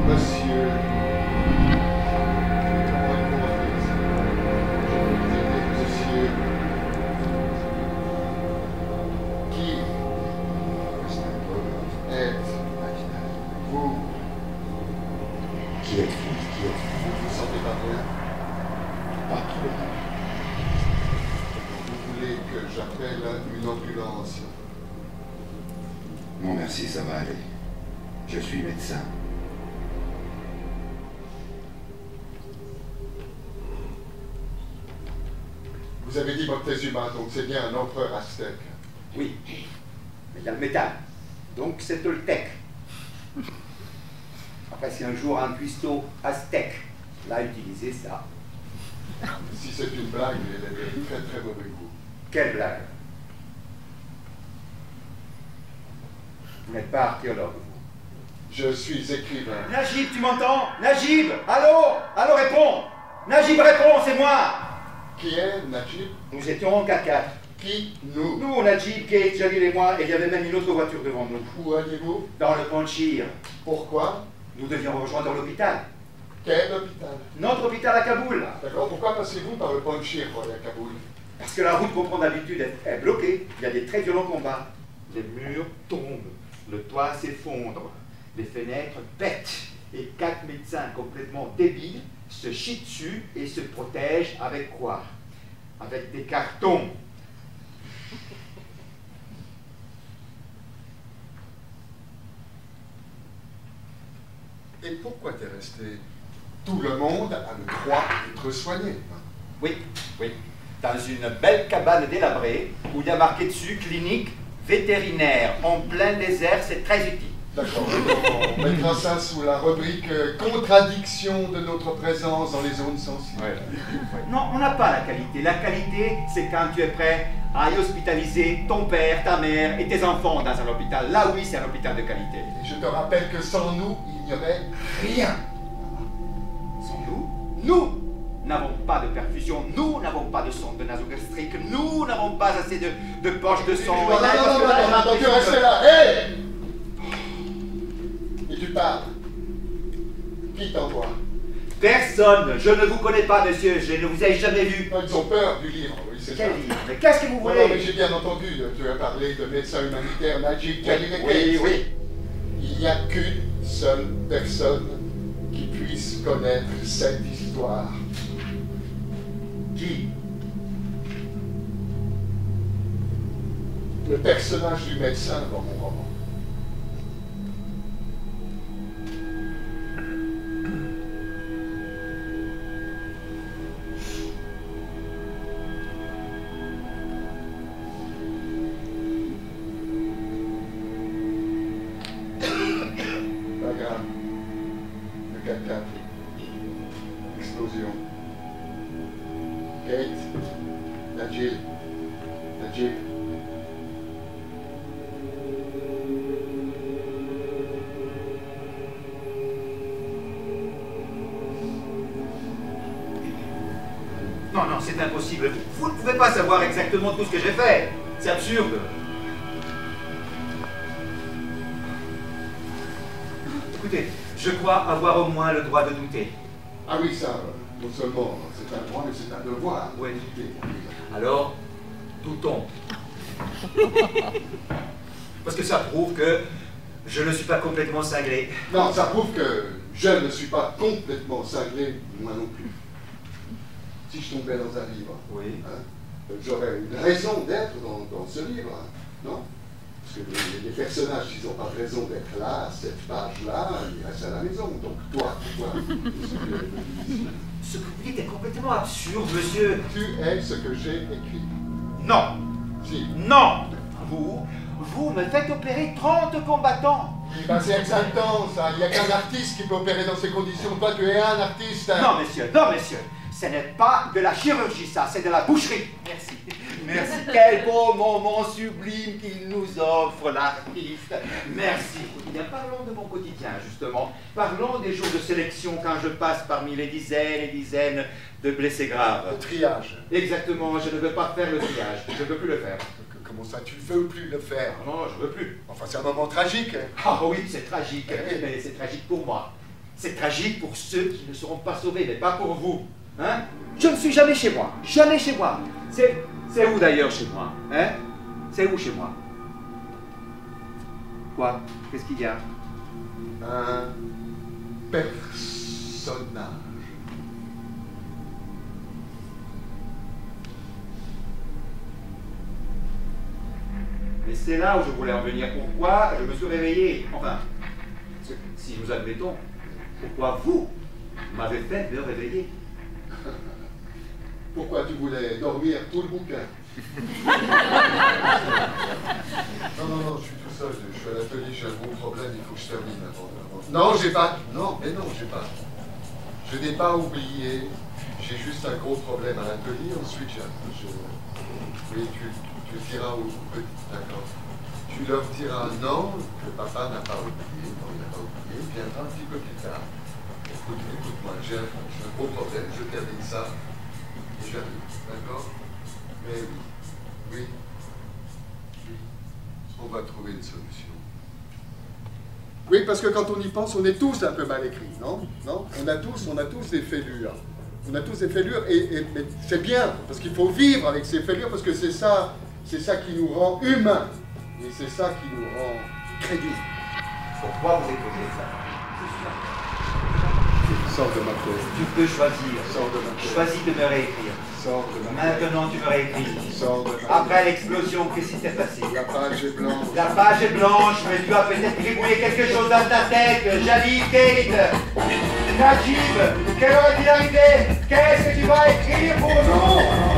Monsieur, comment il faut appeler ça? Monsieur, qui êtes-vous? Qui êtes-vous? Qui êtes-vous? Vous ne vous sentez pas bien? Pas trop. Vous voulez que j'appelle une ambulance? Non, merci, ça va aller. Je suis médecin. Vous avez dit Moctezuma, donc c'est bien un empereur aztèque. Oui, mais il y a le métal, donc c'est Toltec. Après, si un jour un cuistot aztèque l'a utilisé, ça. Si c'est une blague, elle est de très très mauvais goût. Quelle blague! Vous n'êtes pas archéologue, vous. Je suis écrivain. Najib, tu m'entends? Najib! Allô? Allô, réponds! Najib, réponds, c'est moi! Qui est Najib? Nous étions en 4x4. Qui? Nous. Nous, Najib, Kate, Jalil et moi, et il y avait même une autre voiture devant nous. Où alliez-vous? Dans le Panchir. Pourquoi? Nous devions rejoindre l'hôpital. Quel hôpital? Notre hôpital à Kaboul. D'accord, pourquoi passez-vous par le Panchir pour aller à Kaboul? Parce que la route qu'on prend d'habitude est bloquée. Il y a des très violents combats. Les murs tombent, le toit s'effondre, les fenêtres pètent, et 4 médecins complètement débiles se chient dessus et se protègent avec quoi? Avec des cartons. Et pourquoi t'es resté? Tout le monde a le droit d'être soigné. Oui, oui. Dans une belle cabane délabrée où il y a marqué dessus clinique vétérinaire en plein désert, c'est très utile. D'accord, on mettra ça sous la rubrique contradiction de notre présence dans les zones sensibles. Non, on n'a pas la qualité. La qualité, c'est quand tu es prêt à y hospitaliser ton père, ta mère et tes enfants dans un hôpital. Là, oui, c'est un hôpital de qualité. Et je te rappelle que sans nous, il n'y aurait rien. Sans nous, nous n'avons pas de perfusion, nous n'avons pas de sonde de nasogastrique, nous n'avons pas assez de poches de sang. Non, tu restes là. Hé! Et tu parles. Qui t'envoie? Personne. Je ne vous connais pas, monsieur. Je ne vous ai jamais vu. Ils ont peur du livre, oui, c'est ça. Quel livre? Mais qu'est-ce que vous voulez? Non, mais j'ai bien entendu. Tu as parlé de médecin humanitaire Najib Jalil et Oui, Kate. oui. Il n'y a qu'une seule personne qui puisse connaître cette histoire. Qui? Le personnage du médecin dans mon roman. Pas grave. Le 4x4. Explosion. Kate. Najib. Najib. Non, non, c'est impossible. Vous ne pouvez pas savoir exactement tout ce que j'ai fait. C'est absurde. Écoutez, je crois avoir au moins le droit de douter. Ah oui, ça, non seulement c'est un droit, mais c'est un devoir. Oui. Alors, doutons. Parce que ça prouve que je ne suis pas complètement cinglé. Non, ça prouve que je ne suis pas complètement cinglé, moi non plus. Si je tombais dans un livre, Oui. hein, j'aurais une raison d'être dans ce livre, hein, non? Parce que les personnages, ils n'ont pas de raison d'être là, à cette page-là, ils restent à la maison. Donc toi, Ce que vous dites est complètement absurde, monsieur. tu es ce que j'ai écrit. Non. Si. Non. Vous me faites opérer 30 combattants. Oui, ben c'est exaltant, ça. Il n'y a qu'un artiste qui peut opérer dans ces conditions. Toi, tu es un artiste. Hein. Non, messieurs, non, messieurs. Ce n'est pas de la chirurgie, ça, c'est de la boucherie. Merci. Merci. Quel beau moment sublime qu'il nous offre, l'artiste. Merci. Eh bien, parlons de mon quotidien, justement. Parlons des jours de sélection quand je passe parmi les dizaines et dizaines de blessés graves. Le triage. Exactement, je ne veux pas faire le triage. Je ne veux plus le faire. Comment ça, tu ne veux plus le faire? Non, je ne veux plus. Enfin, c'est un moment tragique. Hein. Ah oui, c'est tragique. Mais c'est tragique pour moi. C'est tragique pour ceux qui ne seront pas sauvés, mais pas pour vous. Hein? Je ne suis jamais chez moi. Jamais chez moi. C'est où d'ailleurs chez moi? Hein? C'est où chez moi? Quoi? Qu'est-ce qu'il y a? Un personnage. Mais c'est là où je voulais en venir. Pourquoi je me suis réveillé? Enfin, si nous admettons, pourquoi vous m'avez fait me réveiller? Pourquoi tu voulais dormir tout le bouquin? Non, je suis tout seul, je suis à l'atelier, j'ai un gros problème, il faut que je termine avant. Non, j'ai pas. Non, mais non, j'ai pas. Je n'ai pas oublié, j'ai juste un gros problème à l'atelier, ensuite oui, tu diras aux petits, d'accord? Tu leur diras non, que papa n'a pas oublié, non, il n'a pas oublié, il viendra un petit peu plus tard. Écoute-moi, j'ai un gros problème, je termine ça, et j'arrive, d'accord? Mais oui, on va trouver une solution. Oui, parce que quand on y pense, on est tous un peu mal écrits, non? Non? On a tous des fêlures. On a tous des fêlures, mais c'est bien, parce qu'il faut vivre avec ces fêlures, parce que c'est ça qui nous rend humains, et c'est ça qui nous rend crédibles. Pourquoi vous écoutez ça? Sors de ma tête. Tu peux choisir. Sors de ma tête. Choisis de me réécrire. Sors de ma tête. Maintenant, tu me réécris. Sors de ma tête. Après l'explosion, qu'est-ce qui s'est passé? La page est blanche. La page est blanche, mais tu as peut-être gribouillé quelque chose dans ta tête. Jalil, Kate, Najib, quelle heure est-il arrivé? Qu'est-ce que tu vas écrire pour nous?